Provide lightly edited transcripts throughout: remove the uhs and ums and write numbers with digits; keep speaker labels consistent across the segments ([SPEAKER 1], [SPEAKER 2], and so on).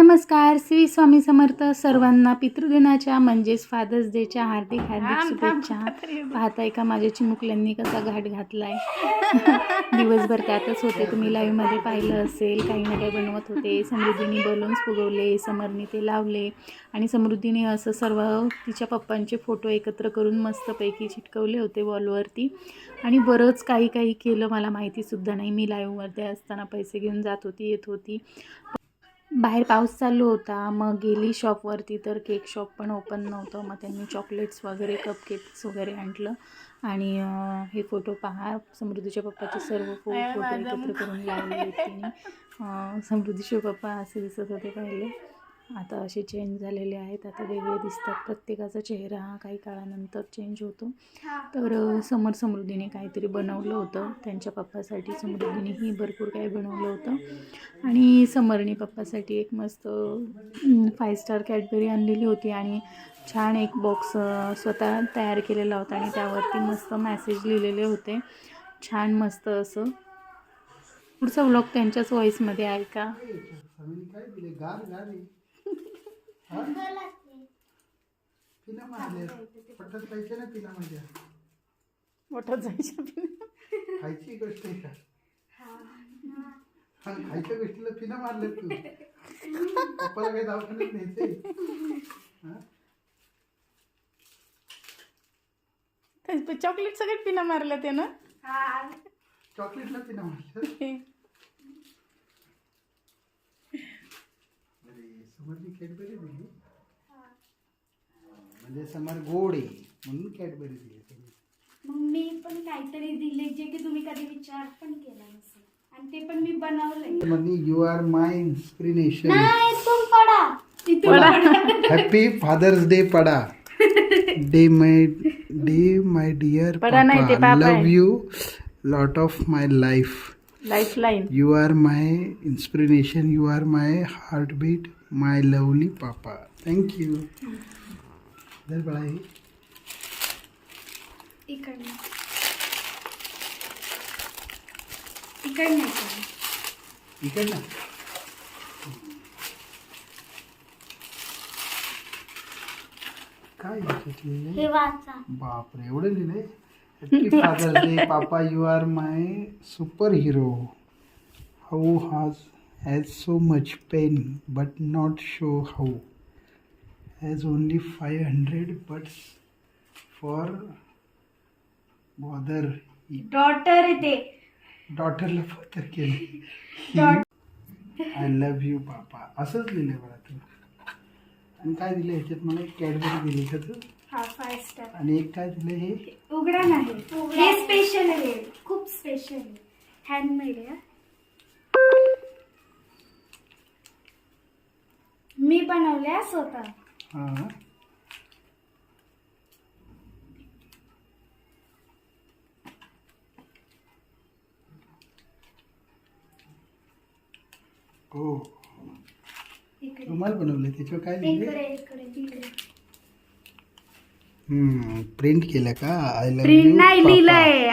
[SPEAKER 1] नमस्कार. श्री स्वामी समर्थ. सर्वांना पितृदिनाच्या म्हणजेच फादर्स डेच्या हार्दिक शुभेच्छा. पाहताय का माझ्या चिमुकल्यांनी कसा घाट घातलाय. दिवसभर त्यातच होते. तुम्ही लाईव्हमध्ये पाहिलं असेल. काही ना काही बनवत होते. समृद्धीने बलून्स फुगवले, समरने ते लावले आणि समृद्धीने असं सर्व तिच्या पप्पांचे फोटो एकत्र करून मस्तपैकी चिटकवले होते वॉलवरती. आणि बरंच काही केलं, मला माहितीसुद्धा नाही. मी लाईव्हमध्ये असताना पैसे घेऊन जात होती, येत होती. बाहेर पाऊस चालू होता. मग गेली शॉपवरती तर केक शॉप पण ओपन नव्हतं. मग त्यांनी चॉकलेट्स वगैरे कपकेक्स वगैरे आणलं. आणि हे फोटो पहा, समृद्धीच्या पप्पाचे सर्व फोटो एकत्र करून लावले तिने. समृद्धीचे पप्पा असे दिसत होते पहिले, आता असे चेंज झालेले आहेत. आता वेगळे दिसतात. प्रत्येकाचा चेहरा हा काही काळानंतर चेंज होतो. तर समृद्धीने काहीतरी बनवलं होतं त्यांच्या पप्पासाठी. समृद्धीनेही भरपूर काही बनवलं होतं. आणि समरने पप्पासाठी एक मस्त 5 स्टार कॅडबरी आणलेली होती. आणि छान एक बॉक्स स्वतः तयार केलेला होता. आणि त्यावरती मस्त मॅसेज लिहिलेले होते. छान मस्त असं. पुढचा व्लॉग त्यांच्याच व्हॉईसमध्ये ऐका. मोठं जायचं
[SPEAKER 2] खायची गोष्ट आहे का? खायच्या गोष्टीला पिना मारले तू. पप्पाला काही दवाखान्यात न्यायचंय.
[SPEAKER 1] चॉकलेट सगळ्यात पिना मारलं ते ना.
[SPEAKER 2] चॉकलेटला पिना मारलं. अरे समरनी कॅडबरी दिली. म्हणजे समर गोड आहे म्हणून कॅडबरी दिली.
[SPEAKER 3] मग मी पण काहीतरी दिले जे की तुम्ही कधी विचार पण केला नसेल. आणि ते पण मी बनवलंय.
[SPEAKER 2] मनी यू आर माय इन्स्पिरेशन.
[SPEAKER 3] नाही तुम पडा.
[SPEAKER 2] हॅपी फादर्स डे पडा. Day my dear papa. Love you lot of my life
[SPEAKER 1] line.
[SPEAKER 2] You are my inspiration. You are my heartbeat. My lovely papa. Thank you. धर बाळा हे.
[SPEAKER 3] इकडनं
[SPEAKER 2] इकडनं काय लिहिलंय?
[SPEAKER 3] हे वाचा.
[SPEAKER 2] बापरे, एवढं लिहिलंय. Happy father's day papa. You are my super hero. How has so much pain but not show how. Has only 500 butts for bother.
[SPEAKER 3] Daughter येते.
[SPEAKER 2] डॉटरला फतर केलं. I love you papa. असंच लिहिलंय मला तू. आणि काय दिलं ह्याच्यात? मला एक कॅडबरी दिली का तू?
[SPEAKER 3] हा 5 स्टार.
[SPEAKER 2] आणि एक काय दिलं? हे
[SPEAKER 3] उघडा नाही. हे स्पेशल आहे. खूप स्पेशल आहे. हँडमेड आहे. मी बनवल्या स्वतः.
[SPEAKER 2] हां. हो,
[SPEAKER 3] इकडे
[SPEAKER 2] रुमाल बनवले. त्याच्यावर काय लिहिले?
[SPEAKER 3] इकडे
[SPEAKER 2] प्रिंट केलं का? आय लव्ह
[SPEAKER 3] प्रिंट
[SPEAKER 2] यू
[SPEAKER 3] नाही लिहिलंय.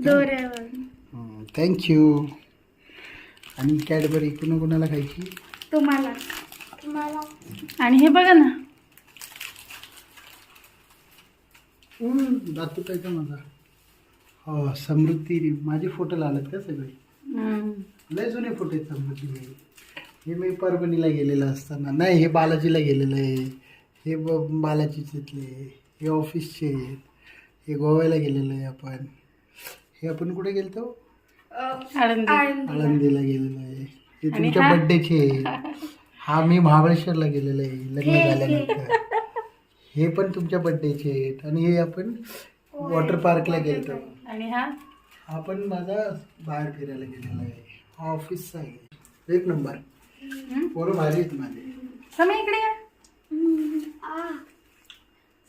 [SPEAKER 3] दोऱ्यावर.
[SPEAKER 2] थँक्यू. आणि कॅडबरी कोणाला खायची?
[SPEAKER 3] तुम्हाला.
[SPEAKER 1] आणि हे बघा ना.
[SPEAKER 2] दातुटायचा माझा. हो, समृद्धी. माझे फोटो लावलेत का सगळे? लय जुने फोटो आहेत समृद्धीचे. हे मी परभणीला गेलेलं असताना. नाही, हे बालाजीला गेलेलं आहे. हे बालाजीचे तिथले. हे ऑफिसचे आहेत. हे गोव्याला गेलेलं आहे आपण. हे आपण कुठे गेलतो? आळंदीला गेलेलो आहे. हे तुमच्या बड्डेचे आहे. हा मी महाबळेश्वरला गेलेलो आहे लग्न झाल्यानंतर. हे पण तुमच्या बड्डेचे आहेत. आणि हे आपण वॉटर पार्कला गेलतो.
[SPEAKER 1] आणि हा
[SPEAKER 2] पण माझा बाहेर फिरायला गेलेला आहे. हा ऑफिसचा आहे. एक नंबर. पोरं भारी आहेत माझे.
[SPEAKER 1] समय इकडे या.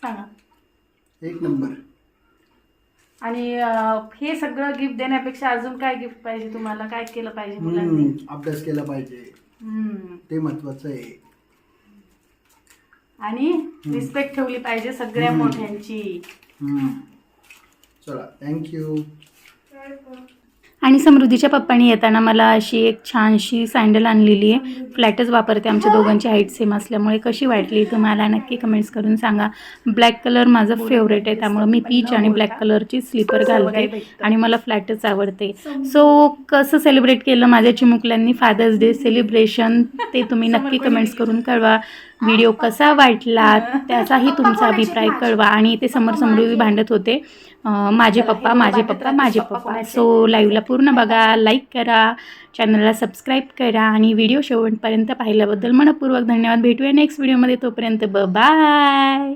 [SPEAKER 1] सांगा.
[SPEAKER 2] एक नंबर.
[SPEAKER 1] आणि हे सगळं गिफ्ट देण्यापेक्षा अजून काय गिफ्ट पाहिजे तुम्हाला? काय केलं पाहिजे मुलांनी?
[SPEAKER 2] अभ्यास केला पाहिजे. ते महत्वाचं आहे.
[SPEAKER 1] आणि रिस्पेक्ट ठेवली पाहिजे सगळ्या मोठ्यांची.
[SPEAKER 2] चला, थँक्यू.
[SPEAKER 1] आणि समृद्धीच्या पप्पांनी येताना मला अशी एक छानशी सँडल आणलेली आहे. फ्लॅटच वापरते, आमच्या दोघांची हाईट सेम असल्यामुळे. कशी वाटली तुम्हाला नक्की कमेंट्स करून सांगा. ब्लॅक कलर माझं फेवरेट आहे, त्यामुळे मी पीच आणि ब्लॅक कलरची स्लीपर घालते आणि मला फ्लॅटच आवडते. सो कसं सेलिब्रेट केलं माझ्या चिमुकल्यांनी फादर्स डे सेलिब्रेशन ते तुम्ही नक्की कमेंट्स करून कळवा. व्हिडिओ कसा वाटला त्याचाही तुमचा अभिप्राय कळवा. आणि ते समृद्धी भांडत होते माझे पप्पा माझे पप्पा माझे पप्पा. सो लाईव्हला पूर्ण बघा, लाईक करा, चॅनलला सबस्क्राईब करा आणि व्हिडिओ शेवटपर्यंत पाहिल्याबद्दल मनपूर्वक धन्यवाद. भेटूया नेक्स्ट व्हिडिओमध्ये, तोपर्यंत बाय.